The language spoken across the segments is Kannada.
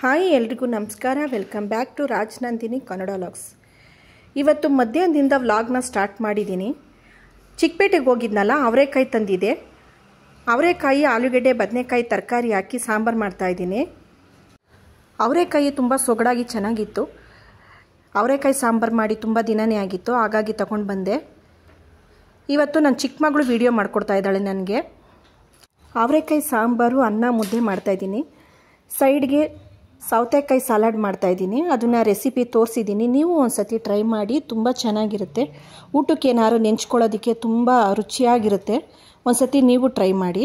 ಹಾಯ್ ಎಲ್ರಿಗೂ ನಮಸ್ಕಾರ. Welcome back to Rajanandini Kannada vlogs. ಇವತ್ತು ಮಧ್ಯಾಹ್ನದಿಂದ ವ್ಲಾಗ್ನ ಸ್ಟಾರ್ಟ್ ಮಾಡಿದ್ದೀನಿ. ಚಿಕ್ಕಪೇಟೆಗೆ ಹೋಗಿದ್ನಲ್ಲ, ಅವರೆಕಾಯಿ ತಂದಿದೆ. ಅವರೆಕಾಯಿ, ಆಲೂಗಡ್ಡೆ, ಬದನೆಕಾಯಿ ತರಕಾರಿ ಹಾಕಿ ಸಾಂಬಾರು ಮಾಡ್ತಾಯಿದ್ದೀನಿ. ಅವರೆಕಾಯಿ ತುಂಬ ಸೊಗಡಾಗಿ ಚೆನ್ನಾಗಿತ್ತು. ಅವರೆಕಾಯಿ ಸಾಂಬಾರು ಮಾಡಿ ತುಂಬ ದಿನವೇ ಆಗಿತ್ತು, ಹಾಗಾಗಿ ತಗೊಂಡು ಬಂದೆ. ಇವತ್ತು ನನ್ನ ಚಿಕ್ಕ ಮಗಳು ವೀಡಿಯೋ ಮಾಡಿಕೊಡ್ತಾ ಇದ್ದಾಳೆ ನನಗೆ. ಅವರೆಕಾಯಿ ಸಾಂಬಾರು, ಅನ್ನ, ಮುದ್ದೆ ಮಾಡ್ತಾಯಿದ್ದೀನಿ. ಸೈಡ್ಗೆ ಸೌತೆಕಾಯಿ ಸಲಾಡ್ ಮಾಡ್ತಾಯಿದ್ದೀನಿ. ಅದನ್ನು ರೆಸಿಪಿ ತೋರಿಸಿದ್ದೀನಿ. ನೀವು ಒಂದು ಸತಿ ಟ್ರೈ ಮಾಡಿ, ತುಂಬ ಚೆನ್ನಾಗಿರುತ್ತೆ. ಊಟಕ್ಕೆ ಏನಾದ್ರು ನೆಂಚ್ಕೊಳ್ಳೋದಕ್ಕೆ ತುಂಬ ರುಚಿಯಾಗಿರುತ್ತೆ. ಒಂದು ಸತಿ ನೀವು ಟ್ರೈ ಮಾಡಿ.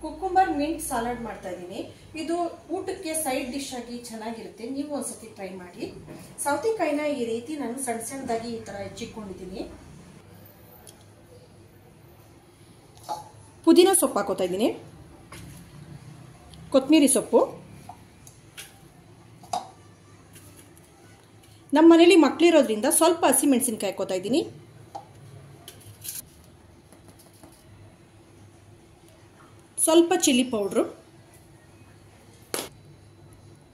ಕುಕ್ಕುಂಬರ್ ಮಿಂಟ್ ಸಲಾಡ್ ಮಾಡ್ತಾ ಇದ್ದೀನಿ. ಇದು ಊಟಕ್ಕೆ ಸೈಡ್ ಡಿಶ್ ಆಗಿ ಚೆನ್ನಾಗಿರುತ್ತೆ. ನೀವು ಒಂದ್ಸತಿ ಟ್ರೈ ಮಾಡಿ. ಸೌತೆಕಾಯಿನ ಈ ರೀತಿ ನಾನು ಸಣ್ಣ ಸಣ್ಣದಾಗಿ ಈ ತರ ಹೆಚ್ಚಿಕೊಂಡಿದ್ದೀನಿ. ಪುದೀನ ಸೊಪ್ಪು ಹಾಕೋತಾ ಇದ್ದೀನಿ, ಕೊತ್ತಂಬರಿ ಸೊಪ್ಪು. ನಮ್ಮ ಮನೇಲಿ ಮಕ್ಕಳಿರೋದ್ರಿಂದ ಸ್ವಲ್ಪ ಹಸಿಮೆಣಸಿನಕಾಯಿ ಹಾಕೋತಾ ಇದ್ದೀನಿ. ಸ್ವಲ್ಪ ಚಿಲ್ಲಿ ಪೌಡ್ರು,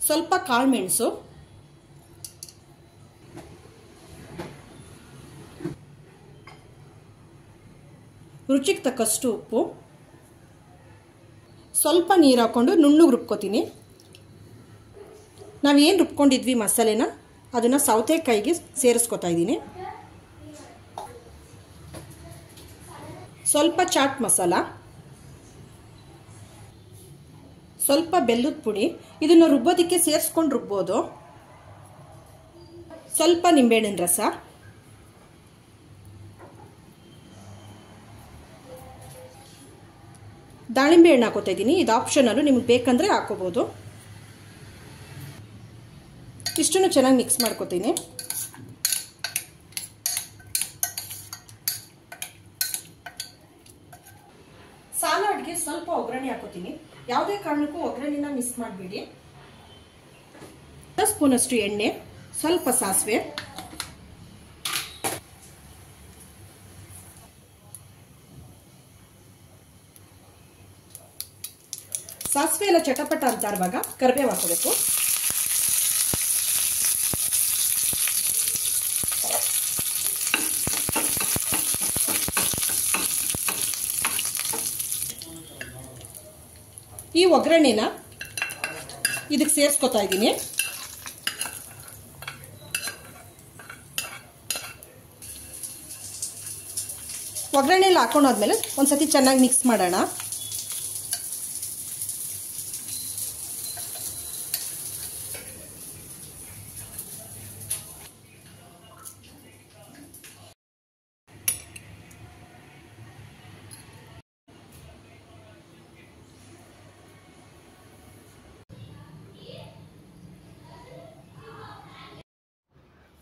ಸ್ವಲ್ಪ ಕಾಳು ಮೆಣಸು, ರುಚಿಗೆ ತಕ್ಕಷ್ಟು ಉಪ್ಪು, ಸ್ವಲ್ಪ ನೀರು ಹಾಕ್ಕೊಂಡು ನುಣ್ಣಗೆ ರುಬ್ಕೋತೀನಿ. ನಾವೇನು ರುಬ್ಕೊಂಡಿದ್ವಿ ಮಸಾಲೆನ, ಅದನ್ನು ಸೌತೆಕಾಯಿಗೆ ಸೇರಿಸ್ಕೊತಾ ಇದ್ದೀನಿ. ಸ್ವಲ್ಪ ಚಾಟ್ ಮಸಾಲ, ಸ್ವಲ್ಪ ಬೆಲ್ಲದ ಪುಡಿ. ಇದನ್ನು ರುಬ್ಬೋದಕ್ಕೆ ಸೇರಿಸ್ಕೊಂಡು ರುಬ್ಬೋದು. ಸ್ವಲ್ಪ ನಿಂಬೆಹಣ್ಣಿನ ರಸ, ದಾಳಿಂಬೆ ಹಣ್ಣು ಹಾಕೋತಾ ಇದ್ದೀನಿ. ಇದು ಆಪ್ಷನಲ್ಲು, ನಿಮ್ಗೆ ಬೇಕಂದರೆ ಹಾಕೋಬೋದು. ಇಷ್ಟನ್ನು ಚೆನ್ನಾಗಿ ಮಿಕ್ಸ್ ಮಾಡ್ಕೋತೀನಿ. ಸಲಾಡ್ಗೆ ಸ್ವಲ್ಪ ಒಗ್ಗರಣೆ ಹಾಕೋತೀನಿ. ಯಾವುದೇ ಕಾರಣಕ್ಕೂ ಒಗ್ಗರಣೆನ ಮಿಸ್ ಮಾಡಬೇಡಿ. 1 ಸ್ಪೂನಷ್ಟು ಎಣ್ಣೆ, ಸ್ವಲ್ಪ ಸಾಸಿವೆ, ಸಾಸಿವೆ ಎಲ್ಲ ಚಟಪಟ ಅಂತ ಇರುವಾಗ ಕರಿಬೇವು ಹಾಕೋಬೇಕು. ಈ ಒಗ್ಗರಣೆನ ಇದಕ್ಕೆ ಸೇರಿಸ್ಕೊತಾ ಇದ್ದೀನಿ. ಒಗ್ಗರಣೆ ಎಲ್ಲ ಹಾಕೊಂಡಾದ್ಮೇಲೆ ಒಂದ್ಸತಿ ಚೆನ್ನಾಗಿ ಮಿಕ್ಸ್ ಮಾಡೋಣ.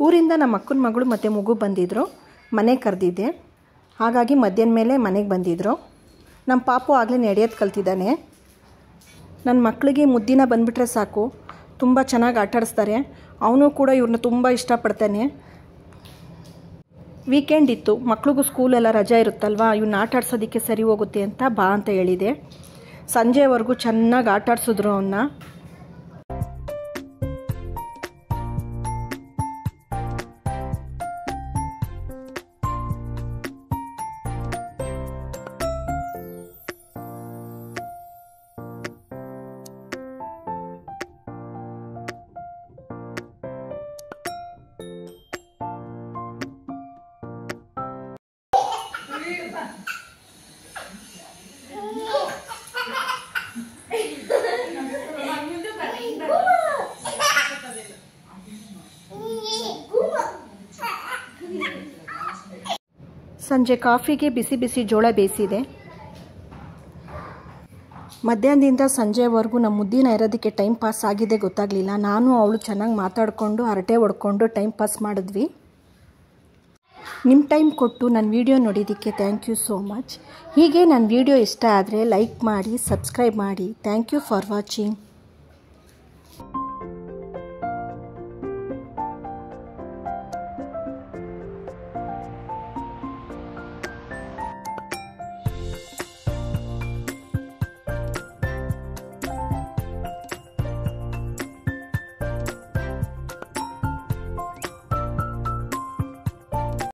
ಊರಿಂದ ನಮ್ಮ ಅಕ್ಕನ ಮಗಳು ಮತ್ತು ಮಗು ಬಂದಿದ್ದರು. ಮನೆ ಕರೆದಿದ್ದೆ, ಹಾಗಾಗಿ ಮಧ್ಯಾಹ್ನ ಮೇಲೆ ಮನೆಗೆ ಬಂದಿದ್ದರು. ನಮ್ಮ ಪಾಪು ಆಗಲೇ ನಡೆಯೋದು ಕಲ್ತಿದ್ದಾನೆ. ನನ್ನ ಮಕ್ಕಳಿಗೆ ಮುದ್ದಿನ ಬಂದುಬಿಟ್ರೆ ಸಾಕು, ತುಂಬ ಚೆನ್ನಾಗಿ ಆಟಾಡಿಸ್ತಾರೆ. ಅವನು ಕೂಡ ಇವ್ರನ್ನ ತುಂಬ ಇಷ್ಟಪಡ್ತಾನೆ. ವೀಕೆಂಡ್ ಇತ್ತು, ಮಕ್ಳಿಗೂ ಸ್ಕೂಲೆಲ್ಲ ರಜೆ ಇರುತ್ತಲ್ವ, ಇವನ್ನ ಆಟ ಆಡ್ಸೋದಕ್ಕೆ ಸರಿ ಹೋಗುತ್ತೆ ಅಂತ ಬಾ ಅಂತ ಹೇಳಿದೆ. ಸಂಜೆವರೆಗೂ ಚೆನ್ನಾಗಿ ಆಟ ಆಡಿಸಿದ್ರು ಅವನ್ನ. ಸಂಜೆ ಕಾಫಿಗೆ ಬಿಸಿ ಬಿಸಿ ಜೋಳ ಬೇಯಿಸಿದೆ. ಮಧ್ಯಾಹ್ನದಿಂದ ಸಂಜೆವರೆಗೂ ನಮ್ಮ ಮುದ್ದಿನ ಇರೋದಕ್ಕೆ ಟೈಮ್ ಪಾಸ್ ಆಗಿದೆ ಗೊತ್ತಾಗಲಿಲ್ಲ. ನಾನು ಅವಳು ಚೆನ್ನಾಗಿ ಮಾತಾಡಿಕೊಂಡು ಹರಟೆ ಹೊಡ್ಕೊಂಡು ಟೈಮ್ ಪಾಸ್ ಮಾಡಿದ್ವಿ. ನಿಮ್ಮ ಟೈಮ್ ಕೊಟ್ಟು ನನ್ನ ವಿಡಿಯೋ ನೋಡಿದ್ದಕ್ಕೆ ಥ್ಯಾಂಕ್ ಯು ಸೋ ಮಚ್. ಹೀಗೆ ನನ್ನ ವಿಡಿಯೋ ಇಷ್ಟ ಆದರೆ ಲೈಕ್ ಮಾಡಿ, ಸಬ್ಸ್ಕ್ರೈಬ್ ಮಾಡಿ. Thank you for watching.